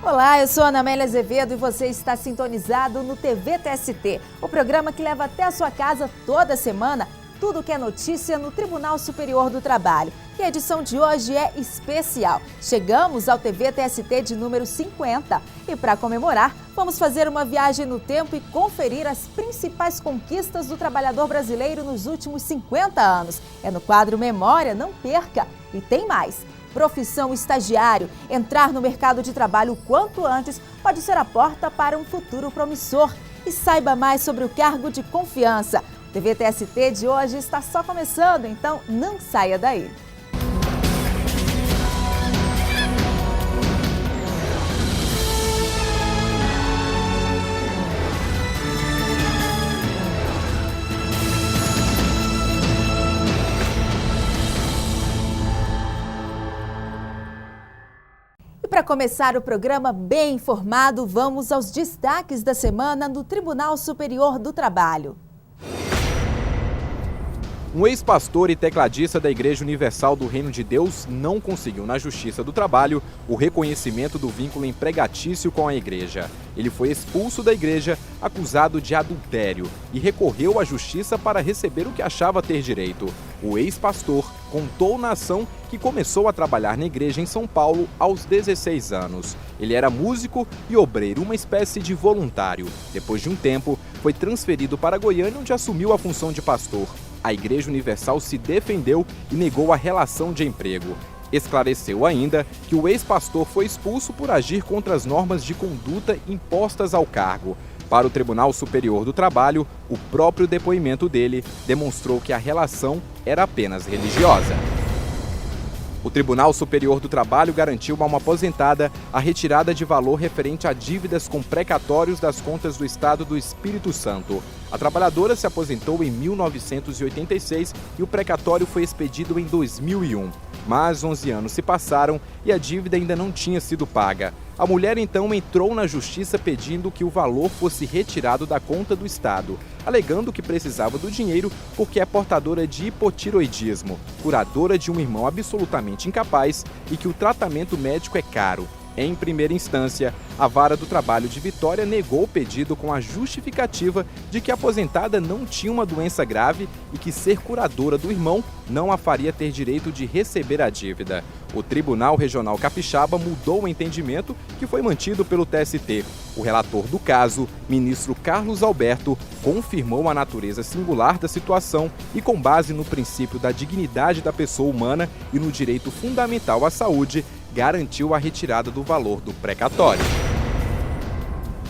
Olá, eu sou Ana Amélia Azevedo e você está sintonizado no TV TST, o programa que leva até a sua casa toda semana tudo que é notícia no Tribunal Superior do Trabalho. E a edição de hoje é especial. Chegamos ao TV TST de número 50 e para comemorar, vamos fazer uma viagem no tempo e conferir as principais conquistas do trabalhador brasileiro nos últimos 50 anos. É no quadro Memória, não perca! E tem mais! Profissão estagiário. Entrar no mercado de trabalho o quanto antes pode ser a porta para um futuro promissor. E saiba mais sobre o cargo de confiança. O TV TST de hoje está só começando, então não saia daí. Para começar o programa bem informado, vamos aos destaques da semana no Tribunal Superior do Trabalho. Um ex-pastor e tecladista da Igreja Universal do Reino de Deus não conseguiu na Justiça do Trabalho o reconhecimento do vínculo empregatício com a igreja. Ele foi expulso da igreja acusado de adultério e recorreu à Justiça para receber o que achava ter direito. O ex-pastor contou na ação que começou a trabalhar na igreja em São Paulo aos 16 anos. Ele era músico e obreiro, uma espécie de voluntário. Depois de um tempo, foi transferido para Goiânia, onde assumiu a função de pastor. A Igreja Universal se defendeu e negou a relação de emprego. Esclareceu ainda que o ex-pastor foi expulso por agir contra as normas de conduta impostas ao cargo. Para o Tribunal Superior do Trabalho, o próprio depoimento dele demonstrou que a relação era apenas religiosa. O Tribunal Superior do Trabalho garantiu a uma aposentada a retirada de valor referente a dívidas com precatórios das contas do Estado do Espírito Santo. A trabalhadora se aposentou em 1986 e o precatório foi expedido em 2001. Mas 11 anos se passaram e a dívida ainda não tinha sido paga. A mulher então entrou na justiça pedindo que o valor fosse retirado da conta do Estado, alegando que precisava do dinheiro porque é portadora de hipotiroidismo, curadora de um irmão absolutamente incapaz e que o tratamento médico é caro. Em primeira instância, a Vara do Trabalho de Vitória negou o pedido com a justificativa de que a aposentada não tinha uma doença grave e que ser curadora do irmão não a faria ter direito de receber a dívida. O Tribunal Regional Capixaba mudou o entendimento que foi mantido pelo TST. O relator do caso, ministro Carlos Alberto, confirmou a natureza singular da situação e, com base no princípio da dignidade da pessoa humana e no direito fundamental à saúde, garantiu a retirada do valor do precatório.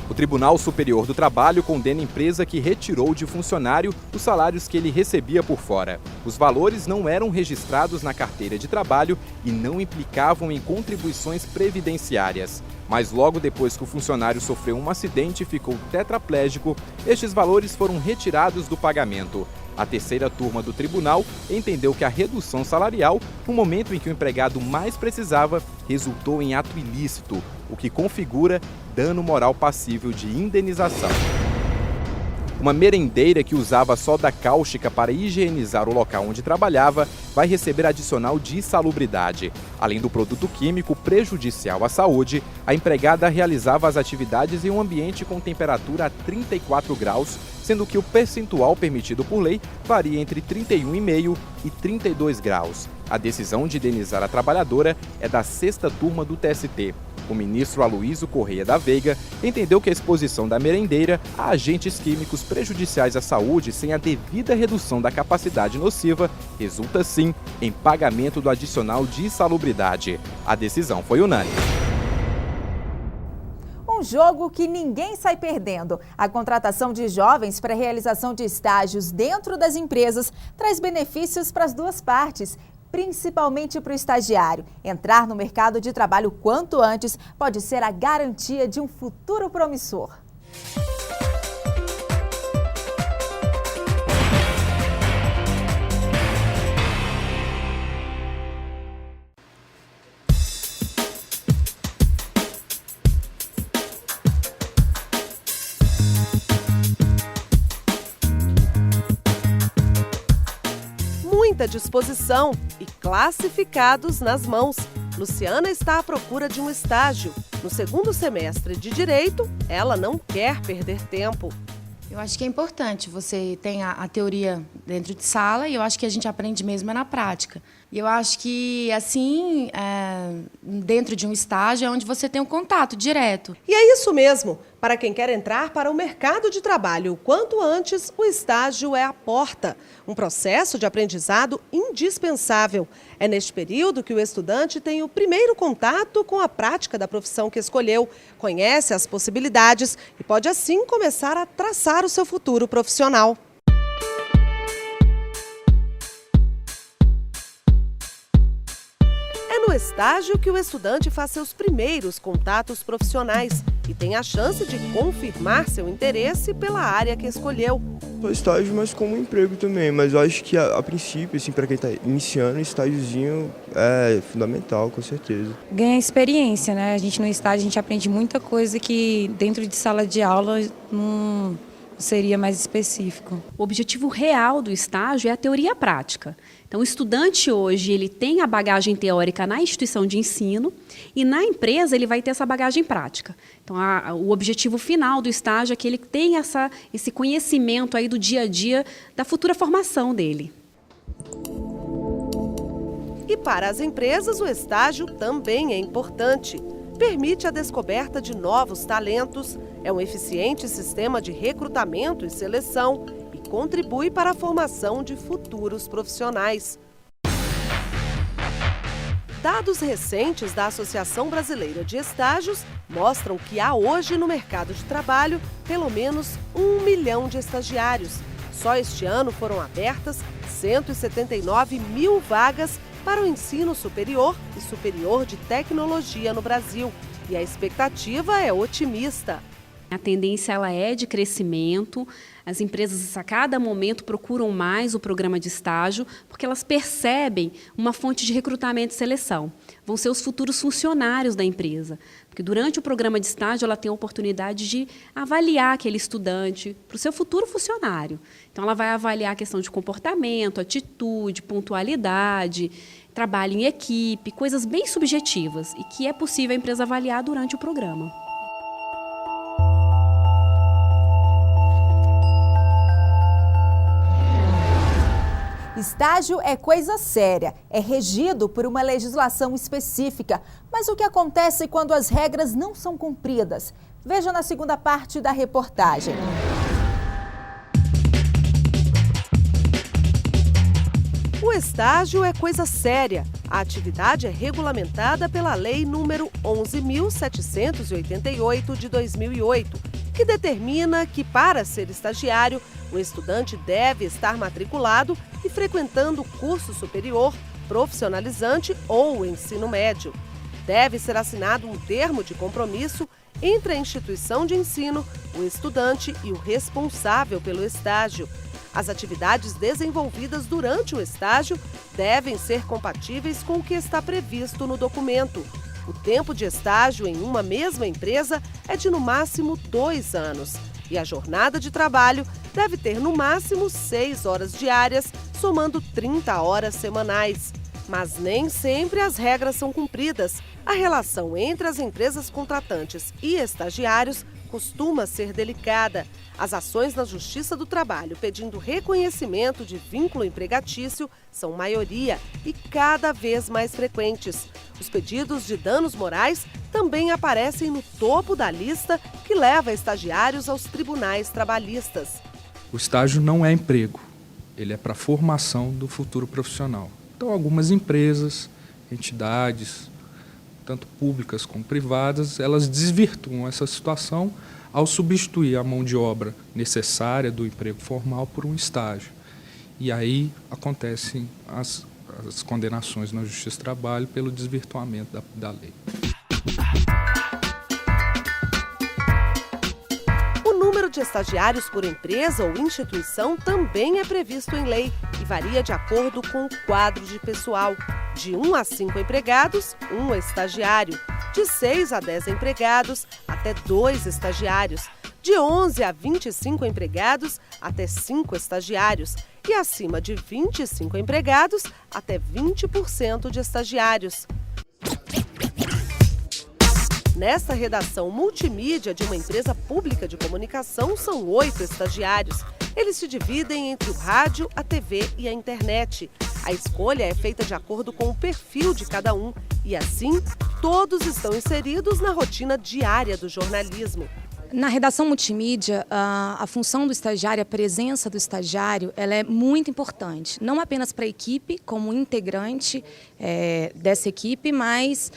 O Tribunal Superior do Trabalho condena a empresa que retirou de funcionário os salários que ele recebia por fora. Os valores não eram registrados na carteira de trabalho e não implicavam em contribuições previdenciárias. Mas logo depois que o funcionário sofreu um acidente e ficou tetraplégico, estes valores foram retirados do pagamento. A terceira turma do tribunal entendeu que a redução salarial, no momento em que o empregado mais precisava, resultou em ato ilícito, o que configura dano moral passível de indenização. Uma merendeira que usava soda cáustica para higienizar o local onde trabalhava vai receber adicional de insalubridade. Além do produto químico prejudicial à saúde, a empregada realizava as atividades em um ambiente com temperatura a 34 graus, sendo que o percentual permitido por lei varia entre 31,5 e 32 graus. A decisão de indenizar a trabalhadora é da sexta turma do TST. O ministro Aloísio Correia da Veiga entendeu que a exposição da merendeira a agentes químicos prejudiciais à saúde sem a devida redução da capacidade nociva resulta sim em pagamento do adicional de insalubridade. A decisão foi unânime. Um jogo que ninguém sai perdendo. A contratação de jovens para a realização de estágios dentro das empresas traz benefícios para as duas partes, principalmente para o estagiário. Entrar no mercado de trabalho quanto antes pode ser a garantia de um futuro promissor. Muita disposição e classificados nas mãos. Luciana está à procura de um estágio. No segundo semestre de Direito, ela não quer perder tempo. Eu acho que é importante, você tem a teoria dentro de sala e eu acho que a gente aprende mesmo na prática. E eu acho que, assim, dentro de um estágio é onde você tem um contato direto. E é isso mesmo. Para quem quer entrar para o mercado de trabalho o quanto antes, o estágio é a porta. Um processo de aprendizado indispensável. É neste período que o estudante tem o primeiro contato com a prática da profissão que escolheu, conhece as possibilidades e pode assim começar a traçar o seu futuro profissional. É no estágio que o estudante faz seus primeiros contatos profissionais e tem a chance de confirmar seu interesse pela área que escolheu. O estágio, mas como emprego também, mas eu acho que a princípio, assim, para quem está iniciando, estágiozinho é fundamental, com certeza. Ganha experiência, né? A gente no estágio a gente aprende muita coisa que dentro de sala de aula não seria mais específico. O objetivo real do estágio é a teoria prática. Então, o estudante hoje ele tem a bagagem teórica na instituição de ensino e na empresa ele vai ter essa bagagem prática. Então, o objetivo final do estágio é que ele tenha esse conhecimento aí do dia a dia da futura formação dele. E para as empresas, o estágio também é importante. Permite a descoberta de novos talentos, é um eficiente sistema de recrutamento e seleção e contribui para a formação de futuros profissionais. Dados recentes da Associação Brasileira de Estágios mostram que há hoje no mercado de trabalho pelo menos 1 milhão de estagiários. Só este ano foram abertas 179 mil vagas para o ensino superior e superior de tecnologia no Brasil. E a expectativa é otimista. A tendência ela é de crescimento, as empresas a cada momento procuram mais o programa de estágio, porque elas percebem uma fonte de recrutamento e seleção. Vão ser os futuros funcionários da empresa, porque durante o programa de estágio ela tem a oportunidade de avaliar aquele estudante para o seu futuro funcionário. Então ela vai avaliar a questão de comportamento, atitude, pontualidade, trabalho em equipe, coisas bem subjetivas e que é possível a empresa avaliar durante o programa. Estágio é coisa séria, é regido por uma legislação específica. Mas o que acontece quando as regras não são cumpridas? Veja na segunda parte da reportagem. O estágio é coisa séria. A atividade é regulamentada pela Lei número 11.788 de 2008, que determina que, para ser estagiário, o estudante deve estar matriculado e frequentando curso superior, profissionalizante ou ensino médio. Deve ser assinado um termo de compromisso entre a instituição de ensino, o estudante e o responsável pelo estágio. As atividades desenvolvidas durante o estágio devem ser compatíveis com o que está previsto no documento. O tempo de estágio em uma mesma empresa é de no máximo 2 anos. E a jornada de trabalho deve ter no máximo 6 horas diárias, somando 30 horas semanais. Mas nem sempre as regras são cumpridas. A relação entre as empresas contratantes e estagiários costuma ser delicada. As ações na Justiça do Trabalho pedindo reconhecimento de vínculo empregatício são maioria e cada vez mais frequentes. Os pedidos de danos morais também aparecem no topo da lista que leva estagiários aos tribunais trabalhistas. O estágio não é emprego, ele é para a formação do futuro profissional. Então, algumas empresas, entidades, tanto públicas como privadas, elas desvirtuam essa situação ao substituir a mão de obra necessária do emprego formal por um estágio. E aí acontecem as condenações na Justiça do Trabalho pelo desvirtuamento da lei. O número de estagiários por empresa ou instituição também é previsto em lei e varia de acordo com o quadro de pessoal. De 1 a 5 empregados, 1 estagiário. De 6 a 10 empregados, até 2 estagiários. De 11 a 25 empregados, até 5 estagiários. E acima de 25 empregados, até 20% de estagiários. Nesta redação multimídia de uma empresa pública de comunicação, são 8 estagiários. Eles se dividem entre o rádio, a TV e a internet. A escolha é feita de acordo com o perfil de cada um e, assim, todos estão inseridos na rotina diária do jornalismo. Na redação multimídia, a função do estagiário, a presença do estagiário, ela é muito importante. Não apenas para a equipe, como integrante dessa equipe, mas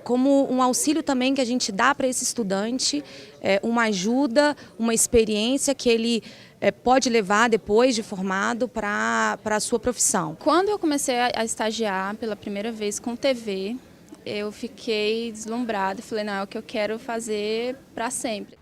como um auxílio também que a gente dá para esse estudante, uma ajuda, uma experiência que ele pode levar depois de formado para a sua profissão. Quando eu comecei a estagiar pela primeira vez com TV, eu fiquei deslumbrada e falei, não, é o que eu quero fazer para sempre.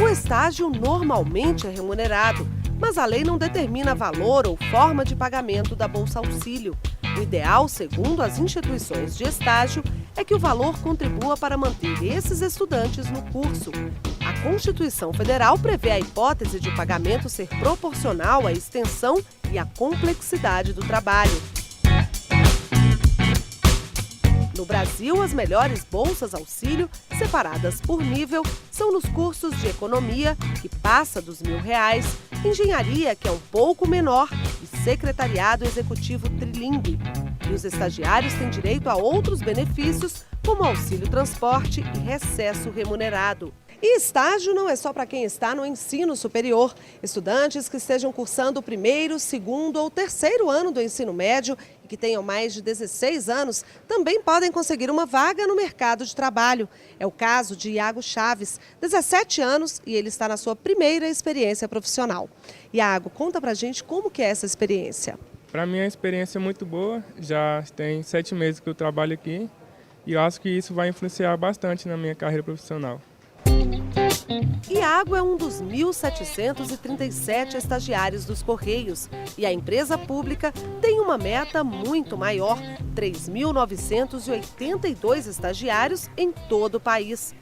O estágio normalmente é remunerado, mas a lei não determina valor ou forma de pagamento da Bolsa Auxílio. O ideal, segundo as instituições de estágio, é que o valor contribua para manter esses estudantes no curso. A Constituição Federal prevê a hipótese de pagamento ser proporcional à extensão e à complexidade do trabalho. No Brasil, as melhores bolsas auxílio, separadas por nível, são nos cursos de economia, que passa dos R$1.000, engenharia, que é um pouco menor, e secretariado executivo trilingue. E os estagiários têm direito a outros benefícios, como auxílio transporte e recesso remunerado. E estágio não é só para quem está no ensino superior. Estudantes que estejam cursando o 1º, 2º ou 3º ano do ensino médio e que tenham mais de 16 anos também podem conseguir uma vaga no mercado de trabalho. É o caso de Iago Chaves, 17 anos, e ele está na sua primeira experiência profissional. Iago, conta pra gente como que é essa experiência. Para mim, a experiência é muito boa. Já tem 7 meses que eu trabalho aqui e eu acho que isso vai influenciar bastante na minha carreira profissional. Iago é um dos 1.737 estagiários dos Correios e a empresa pública tem uma meta muito maior, 3.982 estagiários em todo o país.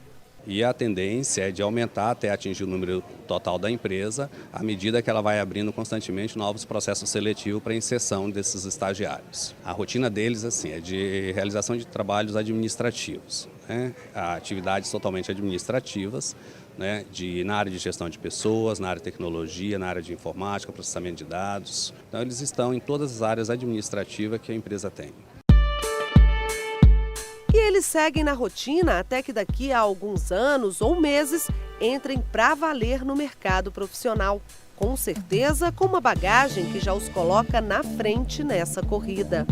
E a tendência é de aumentar até atingir o número total da empresa, à medida que ela vai abrindo constantemente novos processos seletivos para inserção desses estagiários. A rotina deles é de realização de trabalhos administrativos, atividades totalmente administrativas, na área de gestão de pessoas, na área de tecnologia, na área de informática, processamento de dados. Então eles estão em todas as áreas administrativas que a empresa tem. E eles seguem na rotina até que daqui a alguns anos ou meses entrem para valer no mercado profissional. Com certeza com uma bagagem que já os coloca na frente nessa corrida.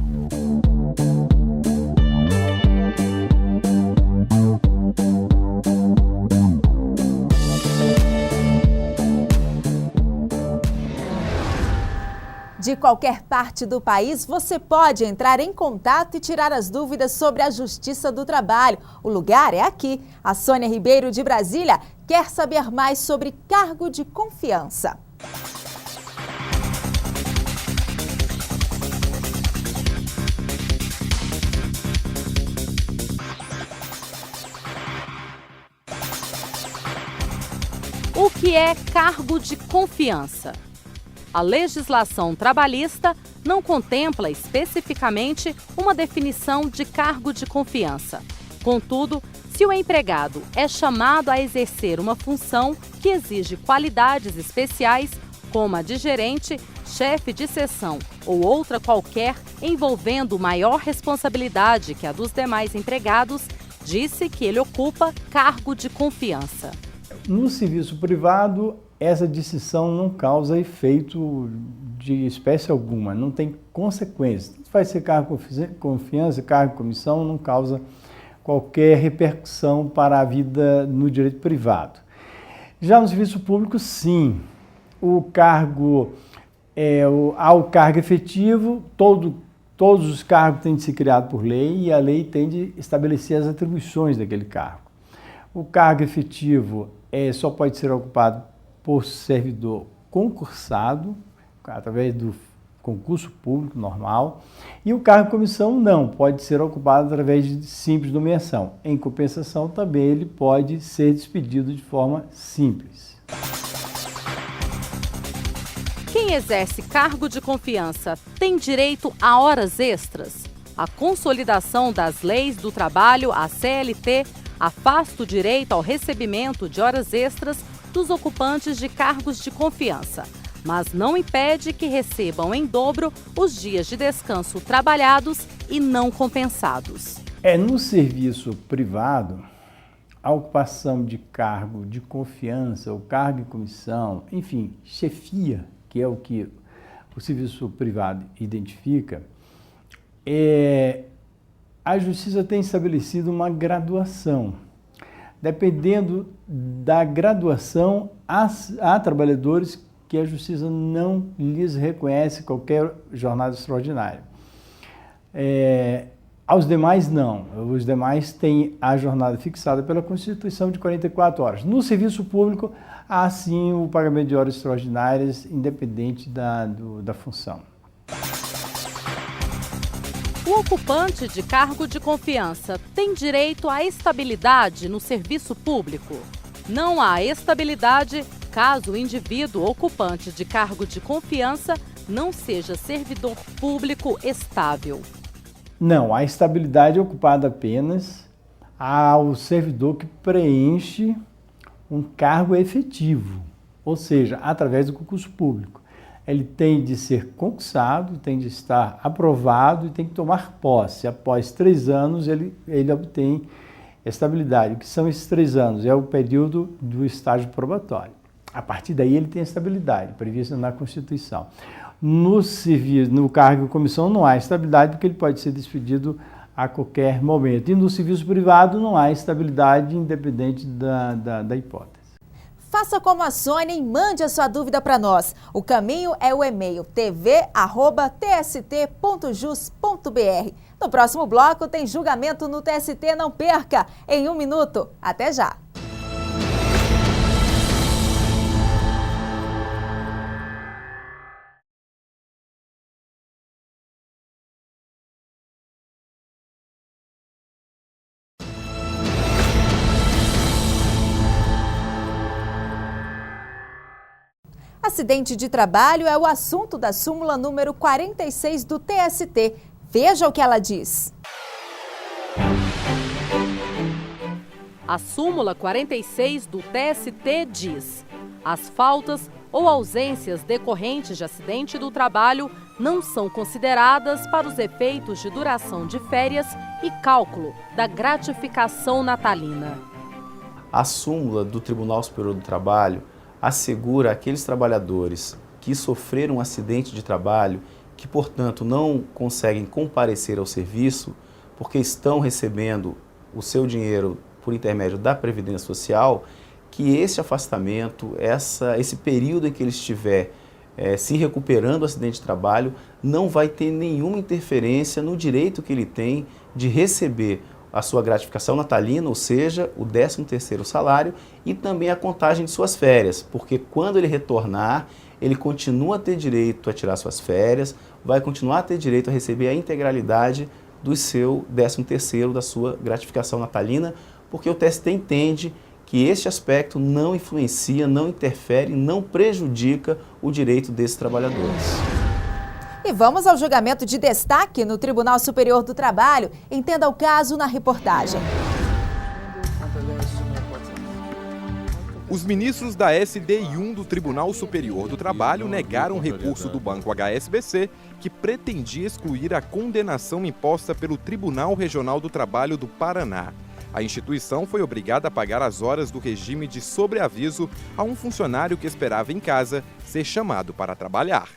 De qualquer parte do país, você pode entrar em contato e tirar as dúvidas sobre a Justiça do Trabalho. O lugar é aqui. A Sônia Ribeiro, de Brasília, quer saber mais sobre cargo de confiança. O que é cargo de confiança? A legislação trabalhista não contempla especificamente uma definição de cargo de confiança. Contudo, se o empregado é chamado a exercer uma função que exige qualidades especiais, como a de gerente, chefe de seção ou outra qualquer envolvendo maior responsabilidade que a dos demais empregados, disse que ele ocupa cargo de confiança. No serviço privado, essa distinção não causa efeito de espécie alguma, não tem consequências. Vai ser cargo de confiança, cargo de comissão, não causa qualquer repercussão para a vida no direito privado. Já no serviço público, sim. Há o cargo efetivo, todos os cargos têm de ser criados por lei e a lei tem de estabelecer as atribuições daquele cargo. O cargo efetivo só pode ser ocupado por servidor concursado, através do concurso público normal, e o cargo de comissão não, pode ser ocupado através de simples nomeação. Em compensação, também ele pode ser despedido de forma simples. Quem exerce cargo de confiança tem direito a horas extras? A consolidação das leis do trabalho, a CLT, afasta o direito ao recebimento de horas extras dos ocupantes de cargos de confiança, mas não impede que recebam em dobro os dias de descanso trabalhados e não compensados. No serviço privado, a ocupação de cargo de confiança, ou cargo em comissão, enfim, chefia, que é o que o serviço privado identifica, a Justiça tem estabelecido uma graduação. Dependendo da graduação, há trabalhadores que a Justiça não lhes reconhece qualquer jornada extraordinária. Aos demais, não. Os demais têm a jornada fixada pela Constituição de 44 horas. No serviço público, há sim o pagamento de horas extraordinárias, independente da função. O ocupante de cargo de confiança tem direito à estabilidade no serviço público. Não há estabilidade caso o indivíduo ocupante de cargo de confiança não seja servidor público estável. Não, a estabilidade é ocupada apenas ao servidor que preenche um cargo efetivo, ou seja, através do concurso público. Ele tem de ser concursado, tem de estar aprovado e tem que tomar posse. Após 3 anos, ele obtém estabilidade. O que são esses 3 anos? É o período do estágio probatório. A partir daí, ele tem estabilidade, prevista na Constituição. No cargo de comissão não há estabilidade, porque ele pode ser despedido a qualquer momento. E no serviço privado não há estabilidade, independente da hipótese. Faça como a Sônia e mande a sua dúvida para nós. O caminho é o e-mail tv@tst.jus.br. No próximo bloco tem julgamento no TST, não perca! Em 1 minuto. Até já! Acidente de trabalho é o assunto da súmula número 46 do TST. Veja o que ela diz. A súmula 46 do TST diz: as faltas ou ausências decorrentes de acidente do trabalho não são consideradas para os efeitos de duração de férias e cálculo da gratificação natalina. A súmula do Tribunal Superior do Trabalho assegura aqueles trabalhadores que sofreram um acidente de trabalho, que, portanto, não conseguem comparecer ao serviço porque estão recebendo o seu dinheiro por intermédio da Previdência Social, que esse afastamento, esse período em que ele estiver se recuperando do acidente de trabalho, não vai ter nenhuma interferência no direito que ele tem de receber a sua gratificação natalina, ou seja, o 13º salário, e também a contagem de suas férias, porque quando ele retornar, ele continua a ter direito a tirar suas férias, vai continuar a ter direito a receber a integralidade do seu 13º, da sua gratificação natalina, porque o TST entende que este aspecto não influencia, não interfere, não prejudica o direito desses trabalhadores. E vamos ao julgamento de destaque no Tribunal Superior do Trabalho. Entenda o caso na reportagem. Os ministros da SD e 1 do Tribunal Superior do Trabalho negaram o recurso do Banco HSBC, que pretendia excluir a condenação imposta pelo Tribunal Regional do Trabalho do Paraná. A instituição foi obrigada a pagar as horas do regime de sobreaviso a um funcionário que esperava em casa ser chamado para trabalhar.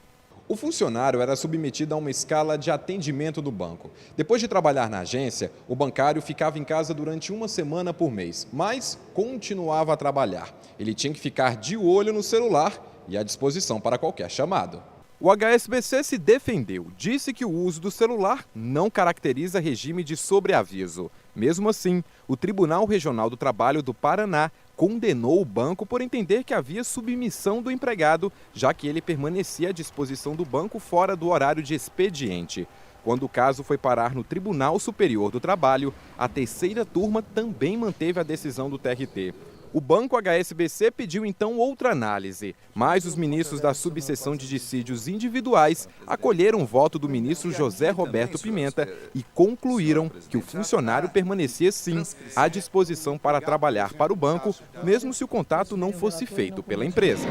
O funcionário era submetido a uma escala de atendimento do banco. Depois de trabalhar na agência, o bancário ficava em casa durante 1 semana por mês, mas continuava a trabalhar. Ele tinha que ficar de olho no celular e à disposição para qualquer chamado. O HSBC se defendeu, disse que o uso do celular não caracteriza regime de sobreaviso. Mesmo assim, o Tribunal Regional do Trabalho do Paraná condenou o banco por entender que havia submissão do empregado, já que ele permanecia à disposição do banco fora do horário de expediente. Quando o caso foi parar no Tribunal Superior do Trabalho, a 3ª turma também manteve a decisão do TRT. O Banco HSBC pediu então outra análise, mas os ministros da subseção de dissídios individuais acolheram o voto do ministro José Roberto Pimenta e concluíram que o funcionário permanecia sim à disposição para trabalhar para o banco, mesmo se o contato não fosse feito pela empresa.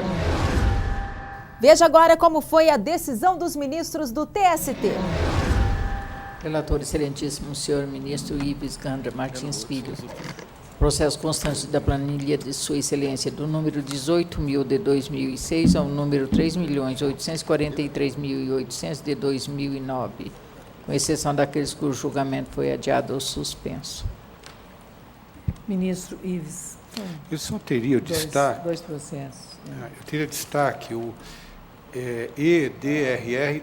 Veja agora como foi a decisão dos ministros do TST. Relator excelentíssimo senhor ministro Ives Gandra Martins Filho. Processo constante da planilha de sua excelência do número 18.000 de 2006 ao número 3.843.800 de 2009, com exceção daqueles cujo julgamento foi adiado ou suspenso. Ministro Ives. Eu só teria o destaque. Dois processos. Eu teria destaque o EDRR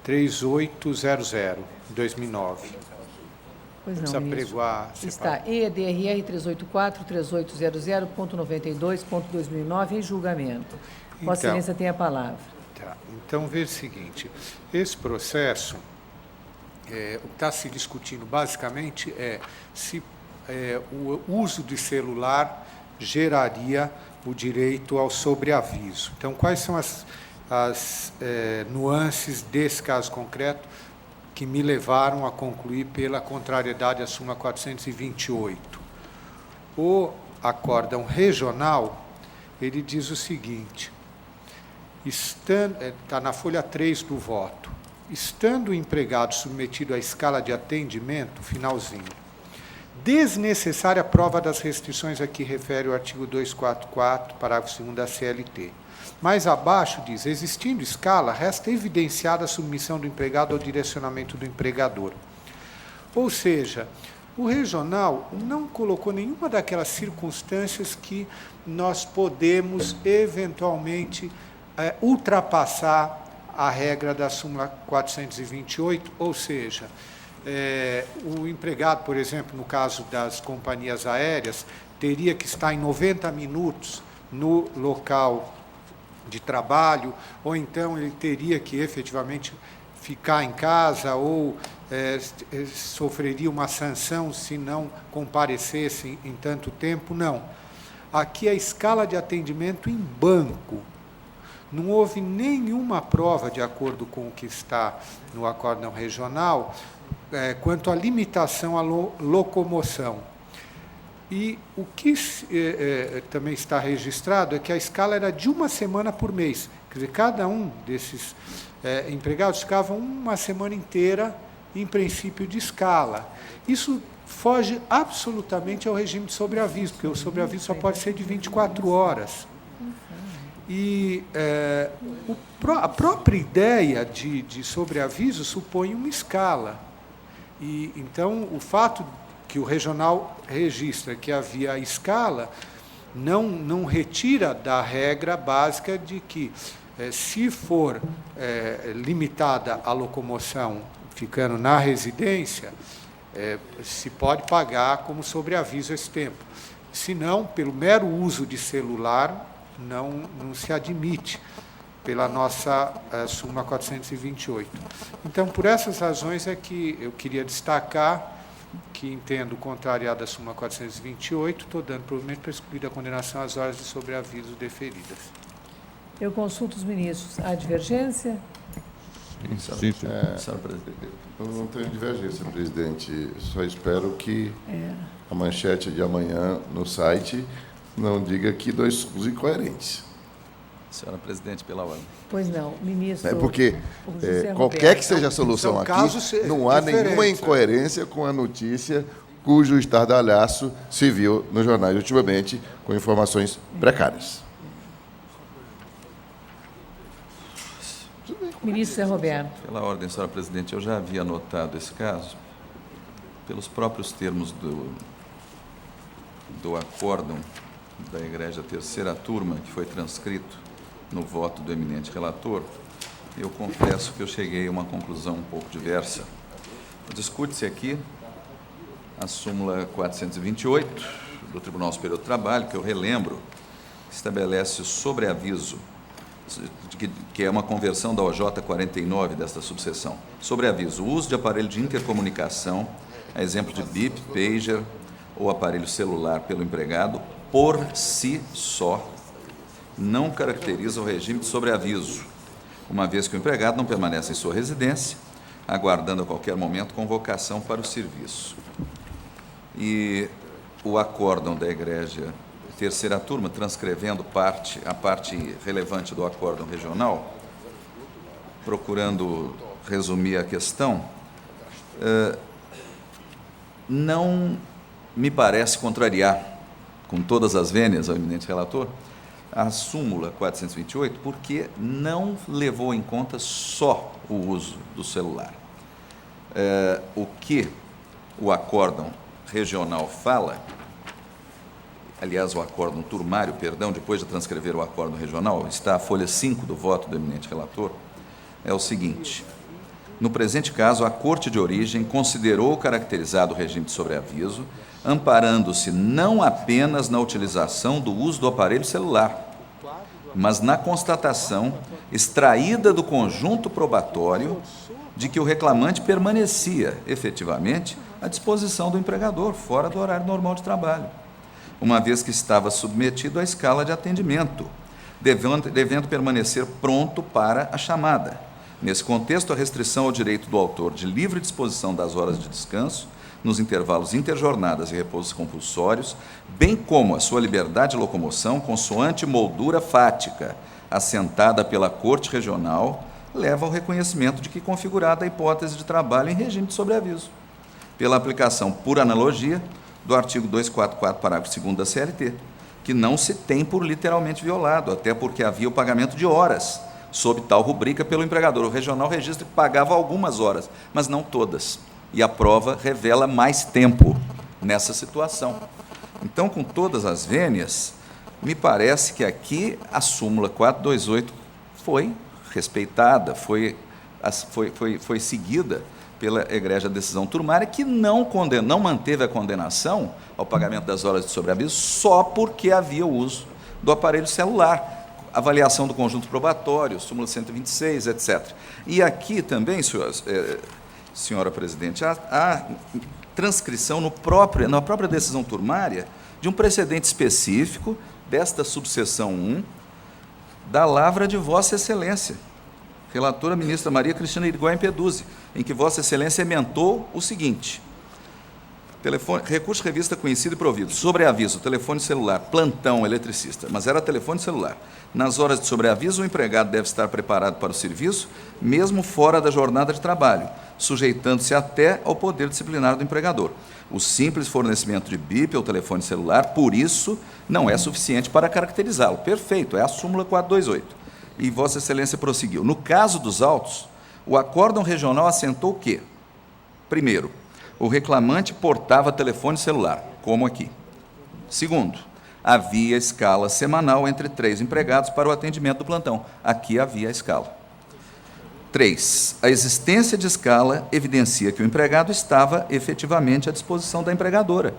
384-3800, 2009. Pois não, precisa ministro. pregoar. Está EDRR 384-3800.2009 em julgamento. Vossa Excelência tem a palavra. Tá. Então, veja o seguinte, esse processo, o que está se discutindo basicamente é se o uso de celular geraria o direito ao sobreaviso. Então, quais são as nuances desse caso concreto que me levaram a concluir pela contrariedade à súmula 428. O acórdão regional, ele diz o seguinte, está na folha 3 do voto, estando o empregado submetido à escala de atendimento, finalzinho, desnecessária prova das restrições a que refere o artigo 244, parágrafo 2º da CLT. Mais abaixo diz, existindo escala, resta evidenciada a submissão do empregado ao direcionamento do empregador. Ou seja, o regional não colocou nenhuma daquelas circunstâncias que nós podemos, eventualmente, ultrapassar a regra da súmula 428, ou seja, o empregado, por exemplo, no caso das companhias aéreas, teria que estar em 90 minutos no local de trabalho, ou então ele teria que efetivamente ficar em casa ou sofreria uma sanção se não comparecesse em tanto tempo. Não. Aqui a escala de atendimento em banco. Não houve nenhuma prova, de acordo com o que está no acórdão regional, quanto à limitação à locomoção. E o que também está registrado é que a escala era de 1 semana por mês. Quer dizer, cada um desses empregados ficava uma semana inteira, em princípio, de escala. Isso foge absolutamente ao regime de sobreaviso, porque o sobreaviso só pode ser de 24 horas. E a própria ideia de sobreaviso supõe uma escala. E, então, o fato que o regional registra que havia escala, não retira da regra básica de que, se for limitada a locomoção ficando na residência, se pode pagar como sobreaviso esse tempo. Se não, pelo mero uso de celular, não se admite pela nossa súmula 428. Então, por essas razões é que eu queria destacar que entendo contrariada a súmula 428, estou dando provimento para excluir a condenação às horas de sobreaviso deferidas. Eu consulto os ministros. Há divergência? Sim, senhora presidente. Eu não tenho divergência, presidente. Só espero que a manchete de amanhã no site não diga que nós somos incoerentes. Senhora presidente, pela ordem. Pois não, ministro. Porque qualquer que seja a solução aqui, não há nenhuma incoerência com a notícia cujo estardalhaço se viu nos jornais ultimamente, com informações precárias. Ministro Zé Roberto. Pela ordem, senhora presidente, eu já havia anotado esse caso pelos próprios termos do acórdão da Egrégia Terceira Turma, que foi transcrito no voto do eminente relator. Eu confesso que eu cheguei a uma conclusão um pouco diversa. Discute-se aqui a súmula 428 do Tribunal Superior do Trabalho, que eu relembro, estabelece o sobreaviso, que é uma conversão da OJ 49 desta subseção. Sobreaviso, o uso de aparelho de intercomunicação, a exemplo de BIP, pager, ou aparelho celular pelo empregado, por si só, não caracteriza o regime de sobreaviso, uma vez que o empregado não permanece em sua residência, aguardando a qualquer momento convocação para o serviço. E o acórdão da Egrégia Terceira Turma, transcrevendo a parte relevante do acórdão regional, procurando resumir a questão, não me parece contrariar, com todas as vênias, ao eminente relator, a súmula 428, porque não levou em conta só o uso do celular. O que o acórdão regional fala, aliás, o acórdão turmário, perdão, depois de transcrever o acórdão regional, está a folha 5 do voto do eminente relator, é o seguinte: no presente caso, a Corte de Origem considerou caracterizado o regime de sobreaviso, amparando-se não apenas na utilização do uso do aparelho celular, mas na constatação extraída do conjunto probatório de que o reclamante permanecia, efetivamente, à disposição do empregador, fora do horário normal de trabalho, uma vez que estava submetido à escala de atendimento, devendo permanecer pronto para a chamada. Nesse contexto, a restrição ao direito do autor de livre disposição das horas de descanso, nos intervalos interjornadas e repousos compulsórios, bem como a sua liberdade de locomoção, consoante moldura fática, assentada pela Corte Regional, leva ao reconhecimento de que configurada a hipótese de trabalho em regime de sobreaviso, pela aplicação, por analogia, do artigo 244, parágrafo 2º da CLT, que não se tem por literalmente violado, até porque havia o pagamento de horas, sob tal rubrica pelo empregador. O regional registra que pagava algumas horas, mas não todas. E a prova revela mais tempo nessa situação. Então, com todas as vênias, me parece que aqui a súmula 428 foi respeitada, foi seguida pela egrégia decisão turmária, que não manteve a condenação ao pagamento das horas de sobreaviso só porque havia o uso do aparelho celular. Avaliação do conjunto probatório, súmula 126, etc. E aqui também, senhora presidente, há transcrição na própria decisão turmária de um precedente específico desta subseção 1 da lavra de Vossa Excelência, relatora ministra Maria Cristina Irigoyen Peduzzi, em que Vossa Excelência ementou o seguinte: recurso revista conhecido e provido, sobreaviso, telefone celular, plantão, eletricista, mas era telefone celular. Nas horas de sobreaviso, o empregado deve estar preparado para o serviço, mesmo fora da jornada de trabalho, sujeitando-se até ao poder disciplinar do empregador. O simples fornecimento de bip ao telefone celular, por isso, não é suficiente para caracterizá-lo. Perfeito, é a súmula 428. E Vossa Excelência prosseguiu. No caso dos autos, o acórdão regional assentou o quê? Primeiro, o reclamante portava telefone celular, como aqui. Segundo, havia escala semanal entre 3 empregados para o atendimento do plantão. Aqui havia a escala. 3. A existência de escala evidencia que o empregado estava efetivamente à disposição da empregadora,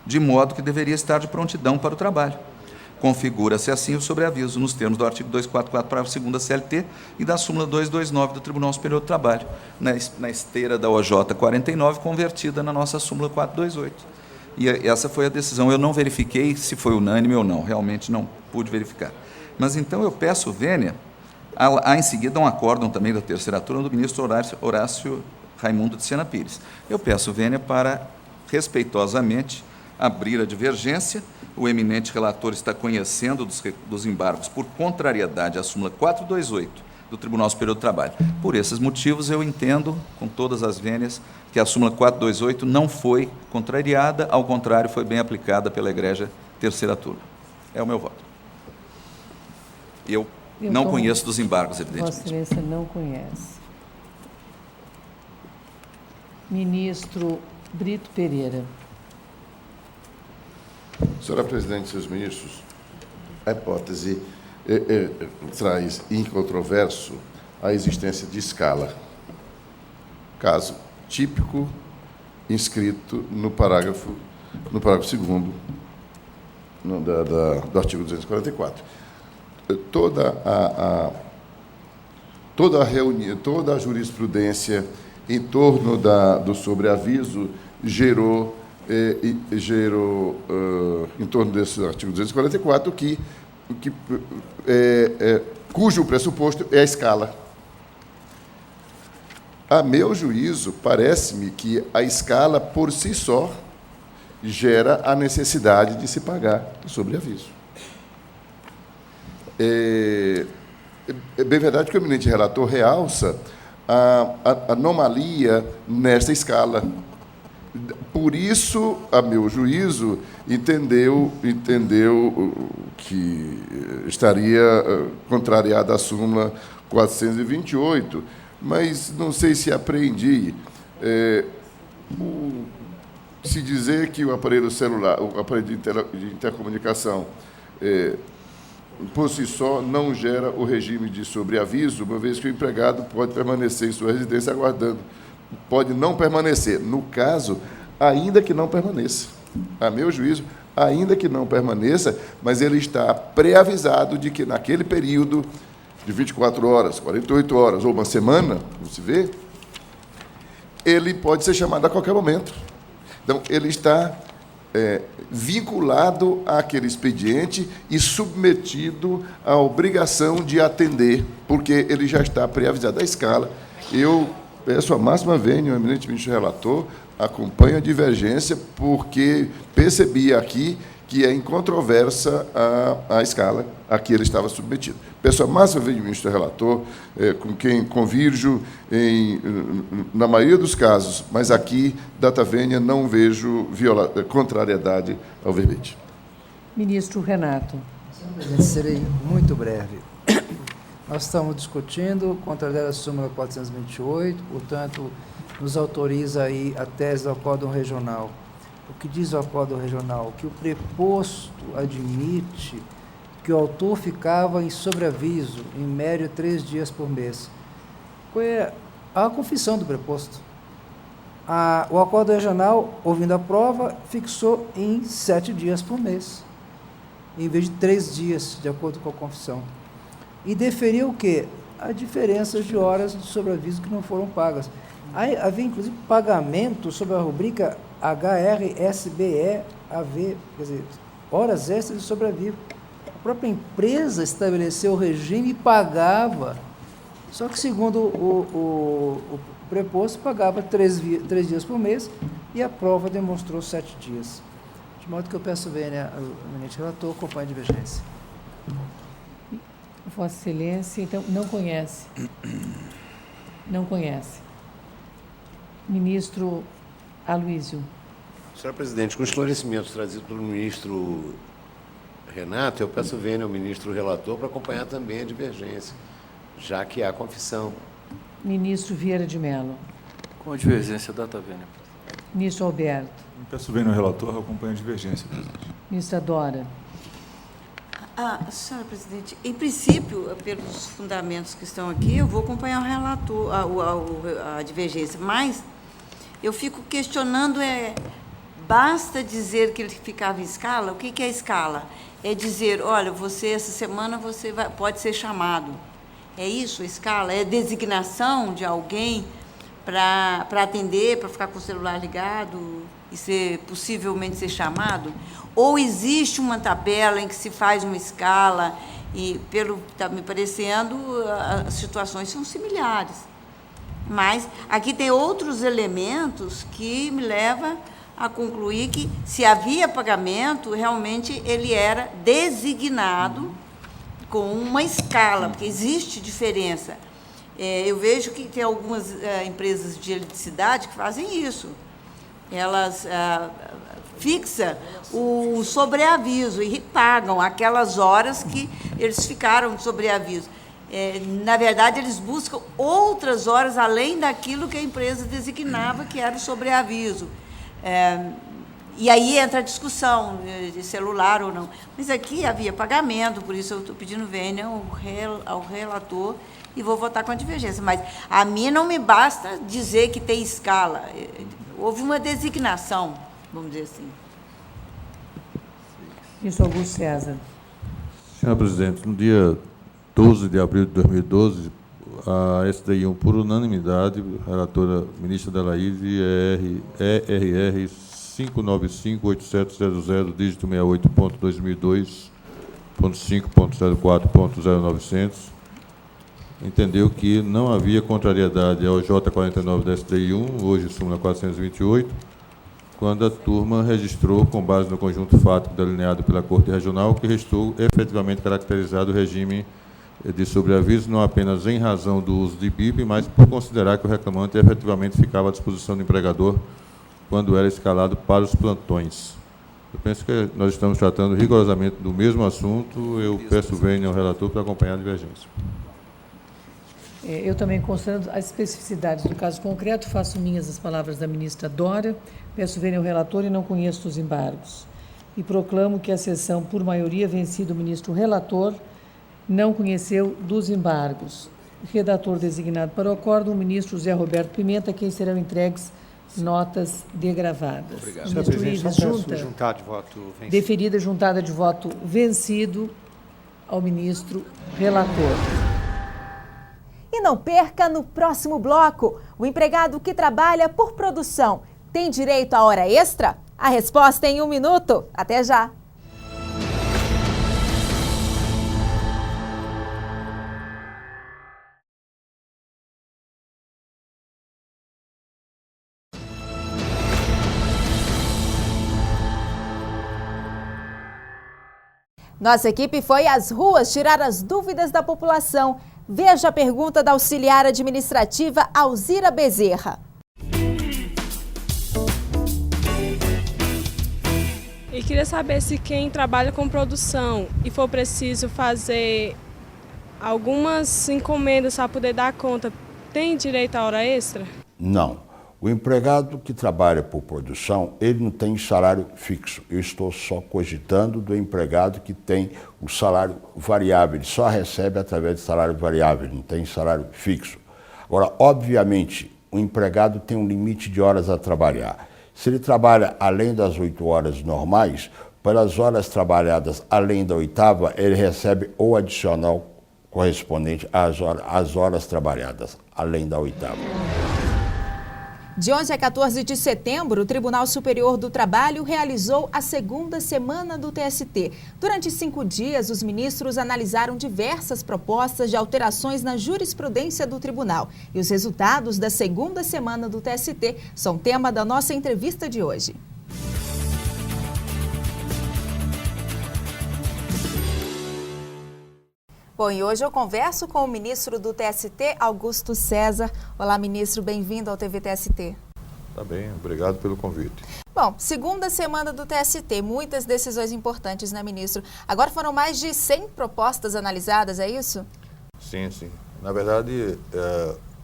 de modo que deveria estar de prontidão para o trabalho. Configura-se assim o sobreaviso nos termos do artigo 244, parágrafo 2º da CLT e da súmula 229 do Tribunal Superior do Trabalho, na esteira da OJ 49, convertida na nossa súmula 428. E essa foi a decisão. Eu não verifiquei se foi unânime ou não, realmente não pude verificar. Mas então eu peço vênia. Há em seguida um acórdão também da terceira turma do ministro Horácio Raimundo de Sena Pires. Eu peço vênia para, respeitosamente, abrir a divergência. O eminente relator está conhecendo dos embargos por contrariedade à súmula 428 do Tribunal Superior do Trabalho. Por esses motivos, eu entendo, com todas as vênias, que a súmula 428 não foi contrariada, ao contrário, foi bem aplicada pela egrégia terceira turma. É o meu voto. Eu não conheço dos embargos, evidentemente. Vossa Excelência não conhece. Ministro Brito Pereira. Senhora Presidente e seus ministros, a hipótese traz incontroverso a existência de escala. Caso típico inscrito no parágrafo 2º do artigo 244. Toda a jurisprudência em torno do sobreaviso gerou e gerou, em torno desse artigo 244, cujo pressuposto é a escala. A meu juízo, parece-me que a escala, por si só, gera a necessidade de se pagar o sobreaviso. É bem verdade que o eminente relator realça a anomalia nesta escala. Por isso, a meu juízo, entendeu que estaria contrariada a súmula 428, mas não sei se apreendi. Se dizer que o aparelho celular, o aparelho de intercomunicação, por si só, não gera o regime de sobreaviso, uma vez que o empregado pode permanecer em sua residência aguardando. Pode não permanecer. No caso, ainda que não permaneça. A meu juízo, ainda que não permaneça, mas ele está pré-avisado de que naquele período de 24 horas, 48 horas ou uma semana, como se vê, ele pode ser chamado a qualquer momento. Então, ele está vinculado àquele expediente e submetido à obrigação de atender, porque ele já está pré-avisado. A escala, eu peço a máxima vênia, o eminente ministro relator, acompanho a divergência, porque percebi aqui que é incontroversa a escala a que ele estava submetido. Peço a máxima vênia do ministro relator, com quem convirjo na maioria dos casos, mas aqui, data vênia, não vejo contrariedade ao verbete. Ministro Renato. Senhor presidente, serei muito breve. Nós estamos discutindo contrariedade à súmula 428, portanto, nos autoriza aí a tese do acórdão regional. O que diz o acórdão regional? Que o preposto admite que o autor ficava em sobreaviso, em média, 3 dias por mês. A confissão do preposto. O acórdão regional, ouvindo a prova, fixou em 7 dias por mês, em vez de 3 dias, de acordo com a confissão. E deferiu o quê? A diferença de horas de sobreaviso que não foram pagas. Aí havia, inclusive, pagamento sobre a rubrica HRSBEAV, quer dizer, horas extras de sobreaviso. A própria empresa estabeleceu o regime e pagava. Só que, segundo o preposto, pagava 3 dias por mês e a prova demonstrou 7 dias. De modo que eu peço vênia ao eminente relator, acompanhe a divergência. Vossa Excelência, então, não conhece. Não conhece. Ministro Aloísio. Senhora presidente, com esclarecimentos trazidos pelo ministro Renato, eu peço vênia ao ministro relator para acompanhar também a divergência, já que há confissão. Ministro Vieira de Mello. Com a divergência, data vênia. Ministro Alberto. Peço vênia ao relator, acompanho a divergência, presidente. Ministra Dora. Senhora presidente, em princípio, pelos fundamentos que estão aqui, eu vou acompanhar o relator, a divergência, mas eu fico questionando, basta dizer que ele ficava em escala? O que é escala? É dizer, olha, você, essa semana, pode ser chamado. É isso, a escala? É designação de alguém para atender, para ficar com o celular ligado e possivelmente ser chamado? Ou existe uma tabela em que se faz uma escala e, pelo que está me parecendo, as situações são similares. Mas aqui tem outros elementos que me levam a concluir que, se havia pagamento, realmente ele era designado com uma escala, porque existe diferença. Eu vejo que tem algumas empresas de eletricidade que fazem isso. Elas fixam o sobreaviso e pagam aquelas horas que eles ficaram de sobreaviso. Na verdade, eles buscam outras horas além daquilo que a empresa designava que era o sobreaviso. E aí entra a discussão de celular ou não. Mas aqui havia pagamento, por isso eu estou pedindo vênia ao relator e vou votar com a divergência. Mas a mim não me basta dizer que tem escala. Houve uma designação, vamos dizer assim. Ministro Augusto César. Senhora presidente, no dia 12 de abril de 2012, a SDI 1, por unanimidade, a relatora ministra Adelaide, ERR 5958700, dígito 68.2002.5.04.0900, entendeu que não havia contrariedade ao J49 da STI1, hoje súmula 428, quando a turma registrou, com base no conjunto fático delineado pela Corte Regional, que restou efetivamente caracterizado o regime de sobreaviso, não apenas em razão do uso de BIP, mas por considerar que o reclamante efetivamente ficava à disposição do empregador quando era escalado para os plantões. Eu penso que nós estamos tratando rigorosamente do mesmo assunto. Eu peço vênia ao relator para acompanhar a divergência. Eu também, considerando as especificidades do caso concreto, faço minhas as palavras da ministra Dora, peço vênia ao relator e não conheço os embargos. E proclamo que a sessão, por maioria, vencido o ministro relator, não conheceu dos embargos. Redator designado para o acórdão, o ministro José Roberto Pimenta, a quem serão entregues notas degravadas. Obrigado. Senhor presidente, juntada de voto vencido. Deferida juntada de voto vencido ao ministro relator. E não perca no próximo bloco. O empregado que trabalha por produção tem direito à hora extra? A resposta em 1 minuto. Até já! Nossa equipe foi às ruas tirar as dúvidas da população. Veja a pergunta da auxiliar administrativa Alzira Bezerra. E queria saber se quem trabalha com produção e for preciso fazer algumas encomendas para poder dar conta, tem direito à hora extra? Não. O empregado que trabalha por produção, ele não tem salário fixo. Eu estou só cogitando do empregado que tem o salário variável. Ele só recebe através de salário variável, não tem salário fixo. Agora, obviamente, o empregado tem um limite de horas a trabalhar. Se ele trabalha além das 8 horas normais, pelas horas trabalhadas além da 8ª, ele recebe o adicional correspondente às horas trabalhadas além da 8ª. De 11 a 14 de setembro, o Tribunal Superior do Trabalho realizou a 2ª semana do TST. Durante 5 dias, os ministros analisaram diversas propostas de alterações na jurisprudência do tribunal. E os resultados da 2ª semana do TST são tema da nossa entrevista de hoje. Bom, e hoje eu converso com o ministro do TST, Augusto César. Olá, ministro, bem-vindo ao TV TST. Tá bem, obrigado pelo convite. Bom, 2ª semana do TST, muitas decisões importantes, né, ministro? Agora foram mais de 100 propostas analisadas, é isso? Sim, sim. Na verdade,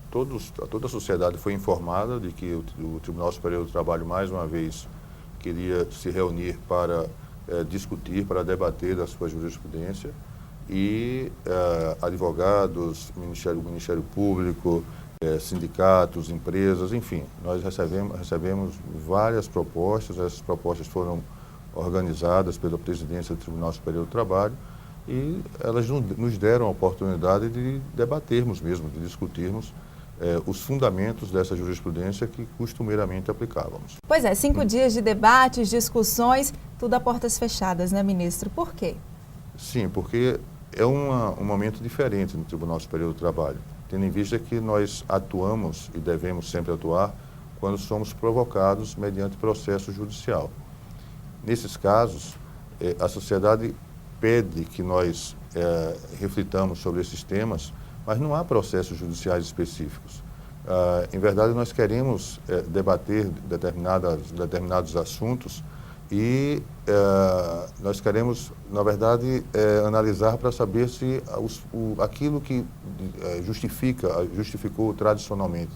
toda a sociedade foi informada de que o Tribunal Superior do Trabalho, mais uma vez, queria se reunir para discutir, para debater da sua jurisprudência. E advogados, Ministério Público, sindicatos, empresas, enfim, nós recebemos várias propostas. Essas propostas foram organizadas pela presidência do Tribunal Superior do Trabalho e elas nos deram a oportunidade de debatermos mesmo, de discutirmos os fundamentos dessa jurisprudência que costumeiramente aplicávamos. Pois é, 5 dias de debates, discussões, tudo a portas fechadas, né, ministro? Por quê? Sim, porque é um momento diferente no Tribunal Superior do Trabalho, tendo em vista que nós atuamos e devemos sempre atuar quando somos provocados mediante processo judicial. Nesses casos, a sociedade pede que nós reflitamos sobre esses temas, mas não há processos judiciais específicos. Em verdade, nós queremos debater determinados assuntos e nós queremos, na verdade, analisar para saber se aquilo que justificou tradicionalmente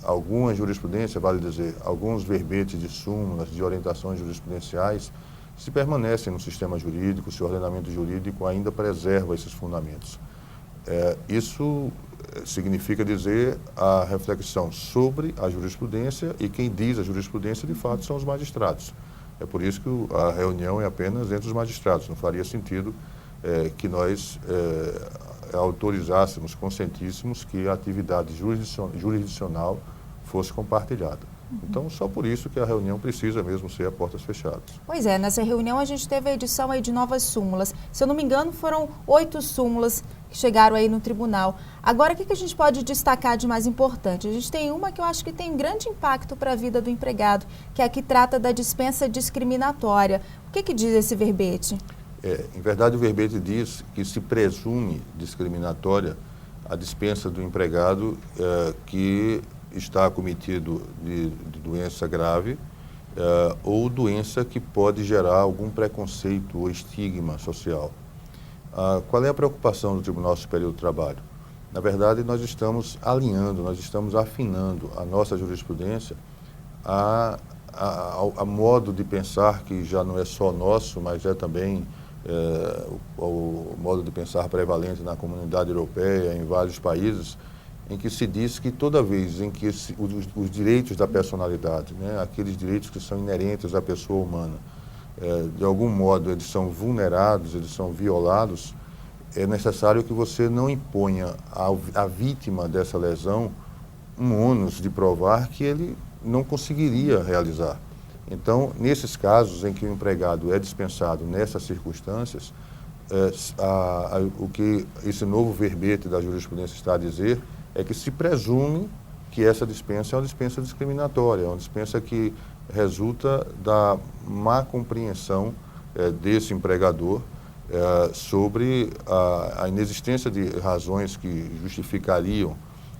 alguma jurisprudência, vale dizer, alguns verbetes de súmulas, de orientações jurisprudenciais, se permanecem no sistema jurídico, se o ordenamento jurídico ainda preserva esses fundamentos. Isso significa dizer a reflexão sobre a jurisprudência, e quem diz a jurisprudência, de fato, são os magistrados. É por isso que a reunião é apenas entre os magistrados. Não faria sentido que nós autorizássemos, consentíssemos que a atividade jurisdicional fosse compartilhada. Então, só por isso que a reunião precisa mesmo ser a portas fechadas. Pois é, nessa reunião a gente teve a edição aí de novas súmulas. Se eu não me engano, foram 8 súmulas que chegaram aí no tribunal. Agora, o que a gente pode destacar de mais importante? A gente tem uma que eu acho que tem grande impacto para a vida do empregado, que é a que trata da dispensa discriminatória. O que diz esse verbete? Em verdade, o verbete diz que se presume discriminatória a dispensa do empregado que está acometido de doença grave ou doença que pode gerar algum preconceito ou estigma social. Qual é a preocupação do Tribunal Superior do Trabalho? Na verdade, nós estamos alinhando, nós estamos afinando a nossa jurisprudência a modo de pensar que já não é só nosso, mas é também o modo de pensar prevalente na comunidade europeia, em vários países, em que se diz que toda vez em que os direitos da personalidade, né, aqueles direitos que são inerentes à pessoa humana, de algum modo eles são vulnerados, eles são violados, é necessário que você não imponha à vítima dessa lesão um ônus de provar que ele não conseguiria realizar. Então, nesses casos em que o empregado é dispensado nessas circunstâncias, o que esse novo verbete da jurisprudência está a dizer é que se presume que essa dispensa é uma dispensa discriminatória, é uma dispensa que resulta da má compreensão desse empregador sobre a inexistência de razões que justificariam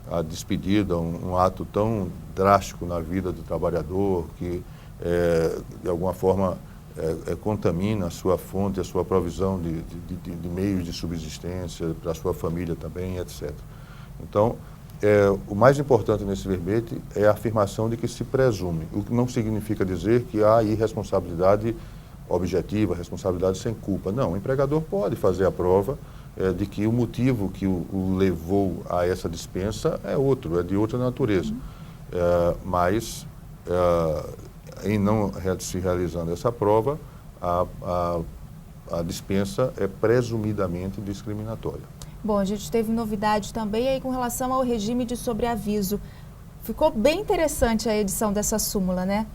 a despedida, um ato tão drástico na vida do trabalhador que, de alguma forma, contamina a sua fonte, a sua provisão de meios de subsistência para a sua família também, etc. Então, o mais importante nesse verbete é a afirmação de que se presume, o que não significa dizer que há irresponsabilidade objetiva, responsabilidade sem culpa. Não, o empregador pode fazer a prova de que o motivo que o levou a essa dispensa é outro, é de outra natureza. Mas, em não se realizando essa prova, a dispensa é presumidamente discriminatória. Bom, a gente teve novidade também aí com relação ao regime de sobreaviso. Ficou bem interessante a edição dessa súmula, né?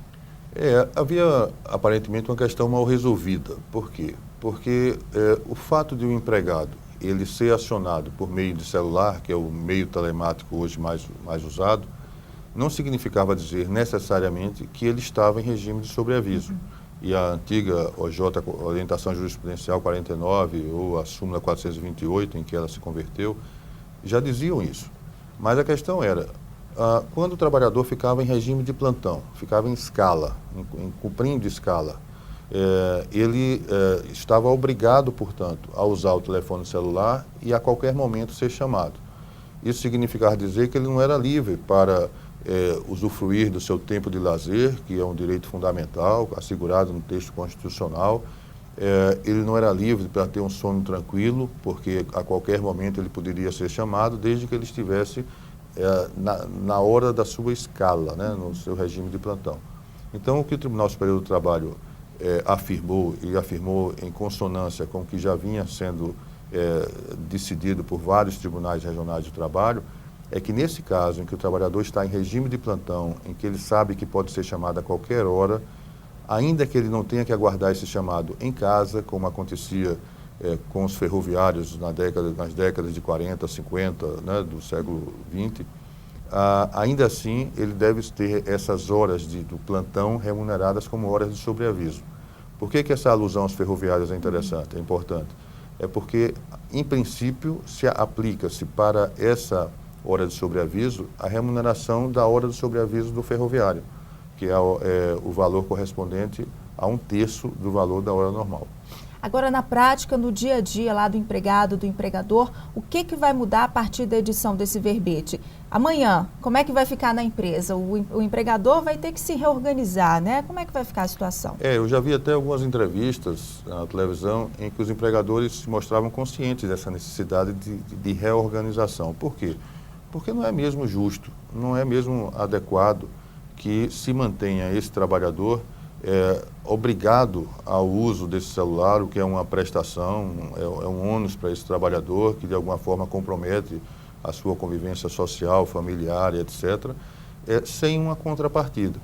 Havia aparentemente uma questão mal resolvida. Por quê? Porque o fato de um empregado ele ser acionado por meio de celular, que é o meio telemático hoje mais usado, não significava dizer necessariamente que ele estava em regime de sobreaviso. E a antiga OJ, Orientação Jurisprudencial 49, ou a súmula 428, em que ela se converteu, já diziam isso. Mas a questão era, quando o trabalhador ficava em regime de plantão, ficava em escala, cumprindo escala, ele estava obrigado, portanto, a usar o telefone celular e a qualquer momento ser chamado. Isso significava dizer que ele não era livre para usufruir do seu tempo de lazer, que é um direito fundamental, assegurado no texto constitucional. Ele não era livre para ter um sono tranquilo, porque a qualquer momento ele poderia ser chamado, desde que ele estivesse na hora da sua escala, né, no seu regime de plantão. Então, o que o Tribunal Superior do Trabalho afirmou, e afirmou em consonância com o que já vinha sendo decidido por vários tribunais regionais de trabalho, é que nesse caso em que o trabalhador está em regime de plantão, em que ele sabe que pode ser chamado a qualquer hora, ainda que ele não tenha que aguardar esse chamado em casa, como acontecia com os ferroviários nas décadas de 40, 50, né, do século XX, ainda assim ele deve ter essas horas do plantão remuneradas como horas de sobreaviso. Por que essa alusão aos ferroviários é interessante, é importante? É porque, em princípio, se aplica-se para essa hora de sobreaviso a remuneração da hora de sobreaviso do ferroviário, que é o valor correspondente a 1/3 do valor da hora normal. Agora, na prática, no dia a dia lá do empregado, do empregador, o que vai mudar a partir da edição desse verbete? Amanhã, como é que vai ficar na empresa? O empregador vai ter que se reorganizar, né? Como é que vai ficar a situação? Eu já vi até algumas entrevistas na televisão em que os empregadores se mostravam conscientes dessa necessidade de reorganização. Por quê? Porque não é mesmo justo, não é mesmo adequado que se mantenha esse trabalhador obrigado ao uso desse celular, o que é uma prestação, é um ônus para esse trabalhador, que de alguma forma compromete a sua convivência social, familiar, etc. sem uma contrapartida.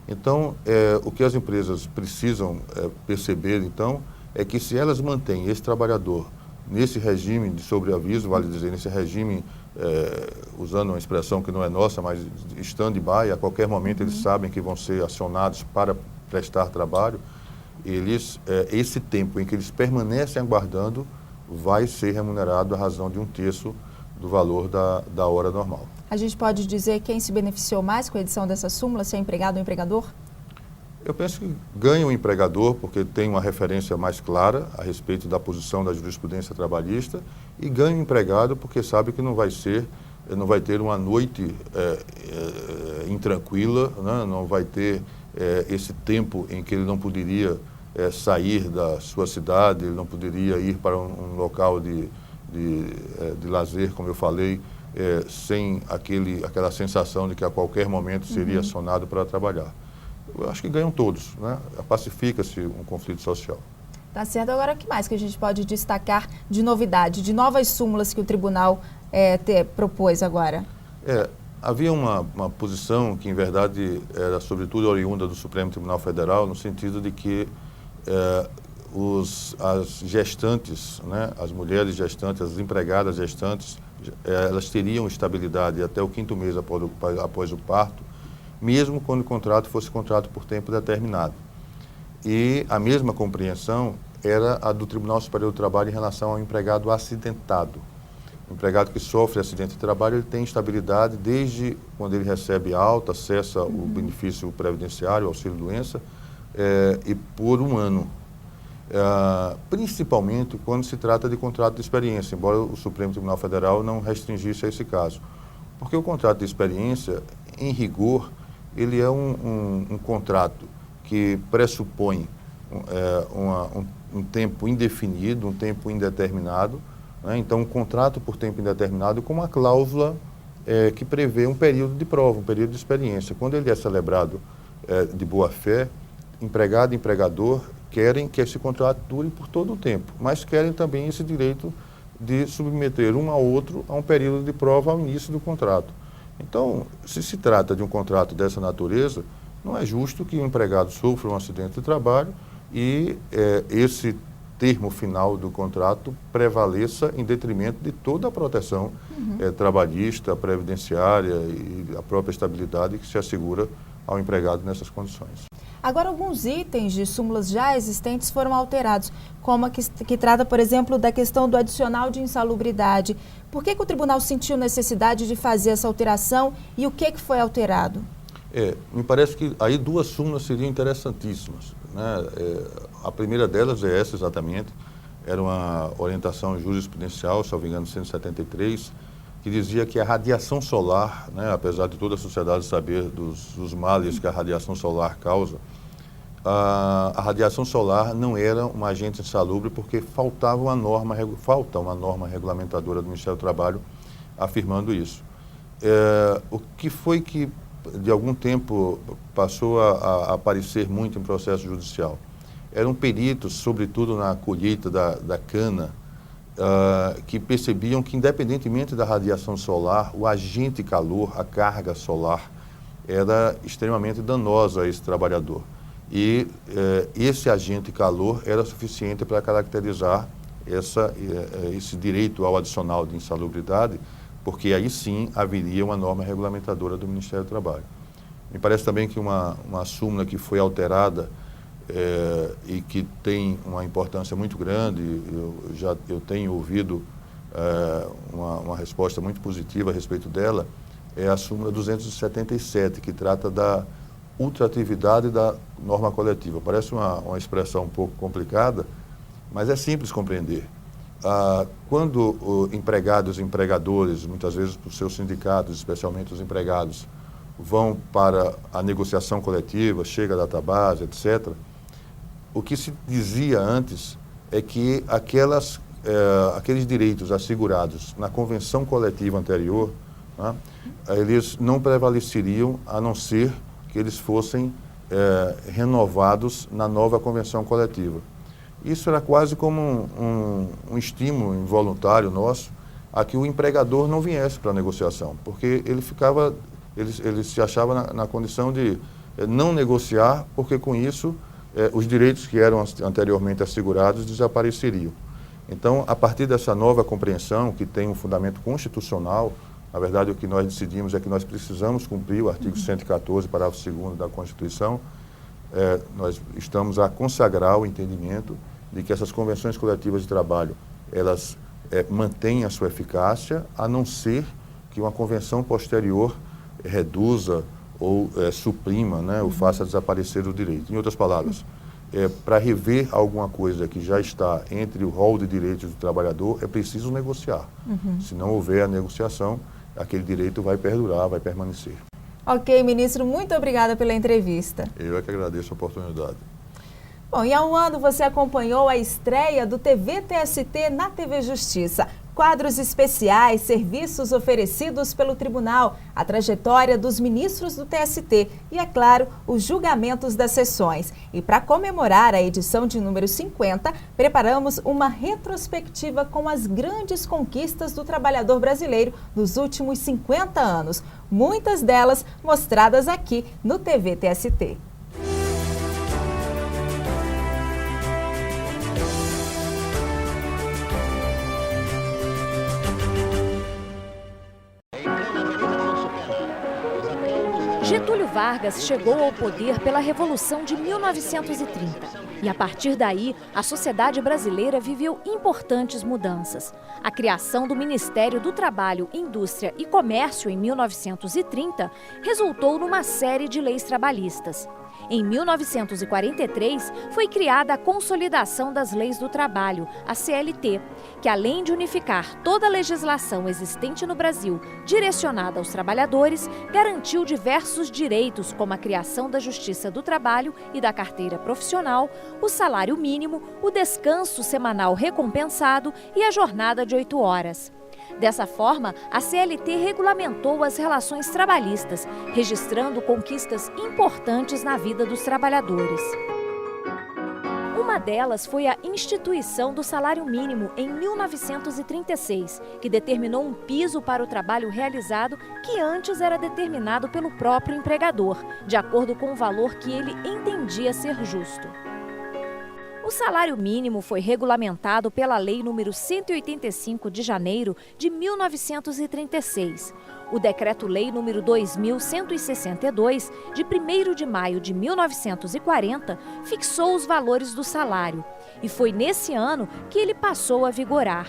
Então, o que as empresas precisam perceber, então, é que se elas mantêm esse trabalhador nesse regime de sobreaviso, vale dizer, nesse regime, usando uma expressão que não é nossa, mas stand-by, a qualquer momento eles sabem que vão ser acionados para prestar trabalho, esse tempo em que eles permanecem aguardando vai ser remunerado à razão de 1/3 do valor da hora normal. A gente pode dizer quem se beneficiou mais com a edição dessa súmula, se é empregado ou empregador? Eu penso que ganha o empregador, porque tem uma referência mais clara a respeito da posição da jurisprudência trabalhista, e ganha o empregado porque sabe que não vai ter uma noite intranquila, né? Não vai ter esse tempo em que ele não poderia sair da sua cidade, ele não poderia ir para um local de lazer, como eu falei, sem aquela sensação de que a qualquer momento seria acionado para trabalhar. Eu acho que ganham todos, né? Pacifica-se um conflito social. Tá certo. Agora, o que mais que a gente pode destacar de novidade, de novas súmulas que o tribunal propôs agora? Havia uma posição que, em verdade, era sobretudo oriunda do Supremo Tribunal Federal, no sentido de que as gestantes, né, as mulheres gestantes, as empregadas gestantes, elas teriam estabilidade até o 5º mês após o parto, mesmo quando o contrato fosse contrato por tempo determinado. E a mesma compreensão era a do Tribunal Superior do Trabalho em relação ao empregado acidentado. O empregado que sofre acidente de trabalho, ele tem estabilidade desde quando ele recebe alta, acessa o benefício previdenciário, auxílio-doença, e por 1 ano. Principalmente quando se trata de contrato de experiência, embora o Supremo Tribunal Federal não restringisse a esse caso. Porque o contrato de experiência, em rigor, ele é um contrato que pressupõe um tempo indefinido, um tempo indeterminado, né? Então, um contrato por tempo indeterminado com uma cláusula que prevê um período de prova, um período de experiência. Quando ele é celebrado de boa-fé, empregado e empregador querem que esse contrato dure por todo o tempo, mas querem também esse direito de submeter um ao outro a um período de prova ao início do contrato. Então, se trata de um contrato dessa natureza, não é justo que o empregado sofra um acidente de trabalho e esse termo final do contrato prevaleça em detrimento de toda a proteção trabalhista, previdenciária e a própria estabilidade que se assegura ao empregado nessas condições. Agora, alguns itens de súmulas já existentes foram alterados, como a que trata, por exemplo, da questão do adicional de insalubridade. Por que o tribunal sentiu necessidade de fazer essa alteração e o que foi alterado? Me parece que aí 2 súmulas seriam interessantíssimas, né? A primeira delas é essa exatamente, era uma orientação jurisprudencial, se não me engano, 173, que dizia que a radiação solar, né, apesar de toda a sociedade saber dos males que a radiação solar causa, a radiação solar não era um agente insalubre porque falta uma norma regulamentadora do Ministério do Trabalho afirmando isso. O que foi que, de algum tempo, passou a aparecer muito em processo judicial? Eram peritos, sobretudo na colheita da cana, que percebiam que, independentemente da radiação solar, o agente calor, a carga solar, era extremamente danosa a esse trabalhador. E esse agente calor era suficiente para caracterizar esse direito ao adicional de insalubridade, porque aí sim haveria uma norma regulamentadora do Ministério do Trabalho. Me parece também que uma súmula que foi alterada e que tem uma importância muito grande, eu tenho ouvido uma resposta muito positiva a respeito dela, é a súmula 277, que trata da ultratividade da norma coletiva. Parece uma expressão um pouco complicada, mas é simples compreender. Quando empregados e empregadores, muitas vezes por seus sindicatos, especialmente os empregados, vão para a negociação coletiva, chega a database, etc., o que se dizia antes é que aqueles direitos assegurados na convenção coletiva anterior, né, eles não prevaleceriam a não ser que eles fossem renovados na nova convenção coletiva. Isso era quase como um estímulo involuntário nosso a que o empregador não viesse para a negociação, porque ele ficava ele se achava na condição de não negociar, porque com isso os direitos que eram anteriormente assegurados desapareceriam. Então, a partir dessa nova compreensão, que tem um fundamento constitucional, na verdade o que nós decidimos é que nós precisamos cumprir o artigo 114, parágrafo 2º da Constituição, nós estamos a consagrar o entendimento de que essas convenções coletivas de trabalho, elas mantêm a sua eficácia, a não ser que uma convenção posterior reduza ou suprima, né, ou faça desaparecer o direito. Em outras palavras, para rever alguma coisa que já está entre o rol de direitos do trabalhador, é preciso negociar. Se não houver a negociação, aquele direito vai perdurar, vai permanecer. Ok, ministro, muito obrigada pela entrevista. Eu é que agradeço a oportunidade. Bom, e há um ano você acompanhou a estreia do TVTST na TV Justiça. Quadros especiais, serviços oferecidos pelo tribunal, a trajetória dos ministros do TST e, é claro, os julgamentos das sessões. E para comemorar a edição de número 50, preparamos uma retrospectiva com as grandes conquistas do trabalhador brasileiro nos últimos 50 anos. Muitas delas mostradas aqui no TVTST. Getúlio Vargas chegou ao poder pela Revolução de 1930 e, a partir daí, a sociedade brasileira viveu importantes mudanças. A criação do Ministério do Trabalho, Indústria e Comércio em 1930 resultou numa série de leis trabalhistas. Em 1943, foi criada a Consolidação das Leis do Trabalho, a CLT, que, além de unificar toda a legislação existente no Brasil direcionada aos trabalhadores, garantiu diversos direitos, como a criação da Justiça do Trabalho e da carteira profissional, o salário mínimo, o descanso semanal recompensado e a jornada de 8 horas. Dessa forma, a CLT regulamentou as relações trabalhistas, registrando conquistas importantes na vida dos trabalhadores. Uma delas foi a instituição do salário mínimo em 1936, que determinou um piso para o trabalho realizado que antes era determinado pelo próprio empregador, de acordo com o valor que ele entendia ser justo. O salário mínimo foi regulamentado pela Lei nº 185 de janeiro de 1936. O Decreto-Lei nº 2162, de 1º de maio de 1940, fixou os valores do salário e foi nesse ano que ele passou a vigorar.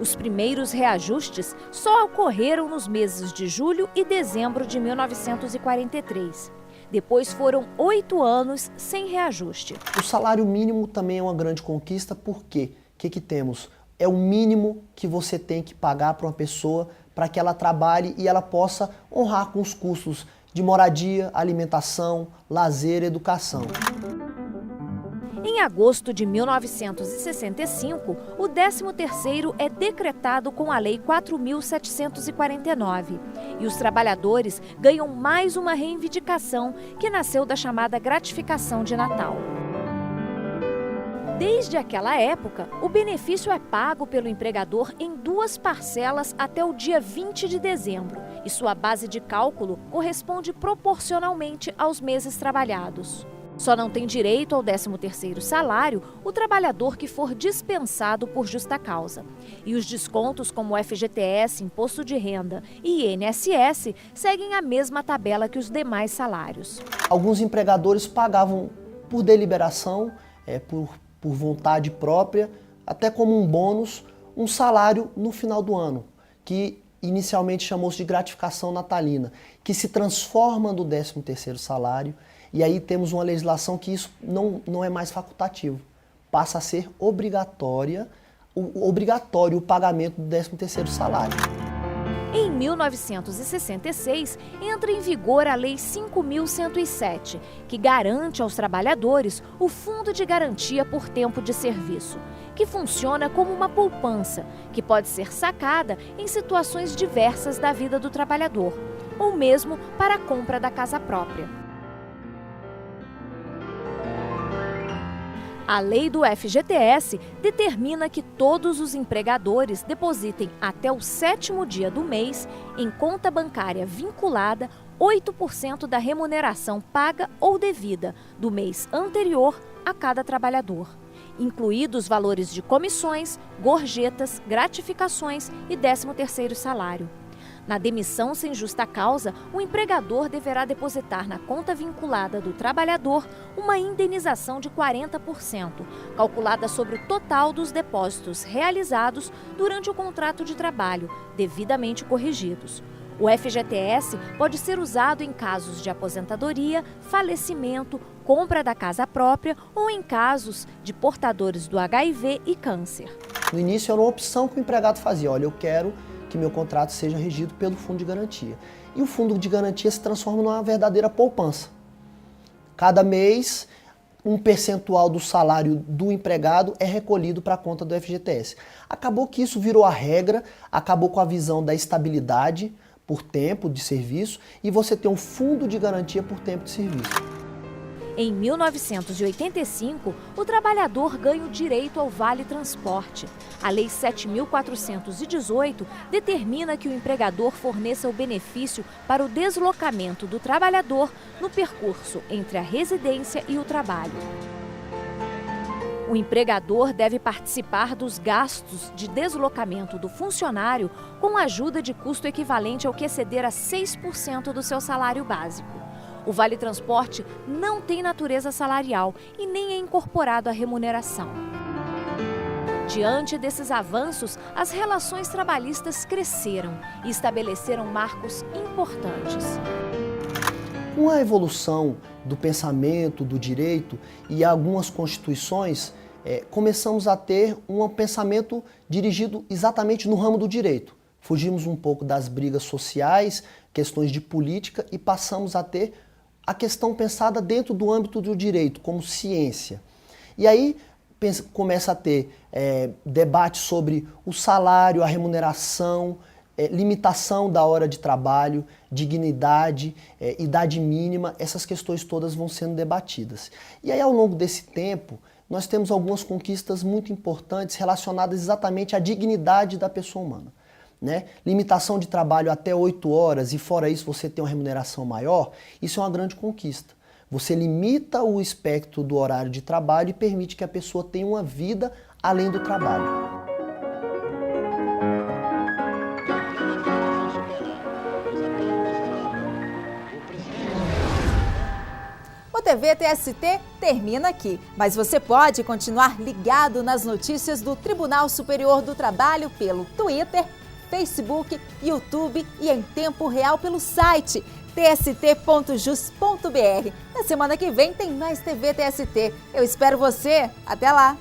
Os primeiros reajustes só ocorreram nos meses de julho e dezembro de 1943. Depois foram 8 anos sem reajuste. O salário mínimo também é uma grande conquista, porque o que temos? É o mínimo que você tem que pagar para uma pessoa para que ela trabalhe e ela possa honrar com os custos de moradia, alimentação, lazer e educação. Em agosto de 1965, o 13º é decretado com a Lei 4.749 e os trabalhadores ganham mais uma reivindicação que nasceu da chamada gratificação de Natal. Desde aquela época, o benefício é pago pelo empregador em 2 parcelas até o dia 20 de dezembro e sua base de cálculo corresponde proporcionalmente aos meses trabalhados. Só não tem direito ao 13º salário o trabalhador que for dispensado por justa causa. E os descontos como FGTS, Imposto de Renda e INSS seguem a mesma tabela que os demais salários. Alguns empregadores pagavam por deliberação, por vontade própria, até como um bônus, um salário no final do ano, que inicialmente chamou-se de gratificação natalina, que se transforma no 13º salário. E aí temos uma legislação que isso não é mais facultativo, passa a ser obrigatório o pagamento do 13º salário. Em 1966, entra em vigor a Lei 5.107, que garante aos trabalhadores o Fundo de Garantia por Tempo de Serviço, que funciona como uma poupança, que pode ser sacada em situações diversas da vida do trabalhador, ou mesmo para a compra da casa própria. A lei do FGTS determina que todos os empregadores depositem até o 7º dia do mês, em conta bancária vinculada, 8% da remuneração paga ou devida do mês anterior a cada trabalhador, incluídos valores de comissões, gorjetas, gratificações e 13º salário. Na demissão sem justa causa, o empregador deverá depositar na conta vinculada do trabalhador uma indenização de 40%, calculada sobre o total dos depósitos realizados durante o contrato de trabalho, devidamente corrigidos. O FGTS pode ser usado em casos de aposentadoria, falecimento, compra da casa própria ou em casos de portadores do HIV e câncer. No início era uma opção que o empregado fazia, olha, eu quero que meu contrato seja regido pelo fundo de garantia. E o fundo de garantia se transforma numa verdadeira poupança. Cada mês, um percentual do salário do empregado é recolhido para a conta do FGTS. Acabou que isso virou a regra, acabou com a visão da estabilidade por tempo de serviço e você tem um fundo de garantia por tempo de serviço. Em 1985, o trabalhador ganha o direito ao Vale Transporte. A Lei 7.418 determina que o empregador forneça o benefício para o deslocamento do trabalhador no percurso entre a residência e o trabalho. O empregador deve participar dos gastos de deslocamento do funcionário com ajuda de custo equivalente ao que exceder a 6% do seu salário básico. O Vale Transporte não tem natureza salarial e nem é incorporado à remuneração. Diante desses avanços, as relações trabalhistas cresceram e estabeleceram marcos importantes. Com a evolução do pensamento, do direito e algumas constituições, começamos a ter um pensamento dirigido exatamente no ramo do direito. Fugimos um pouco das brigas sociais, questões de política e passamos a ter a questão pensada dentro do âmbito do direito, como ciência. E aí começa a ter debate sobre o salário, a remuneração, limitação da hora de trabalho, dignidade, idade mínima, essas questões todas vão sendo debatidas. E aí ao longo desse tempo, nós temos algumas conquistas muito importantes relacionadas exatamente à dignidade da pessoa humana. Né? Limitação de trabalho até 8 horas e fora isso você tem uma remuneração maior, isso é uma grande conquista. Você limita o espectro do horário de trabalho e permite que a pessoa tenha uma vida além do trabalho. O TV TST termina aqui, mas você pode continuar ligado nas notícias do Tribunal Superior do Trabalho pelo Twitter, Facebook, YouTube e em tempo real pelo site tst.jus.br. Na semana que vem tem mais TV TST. Eu espero você. Até lá!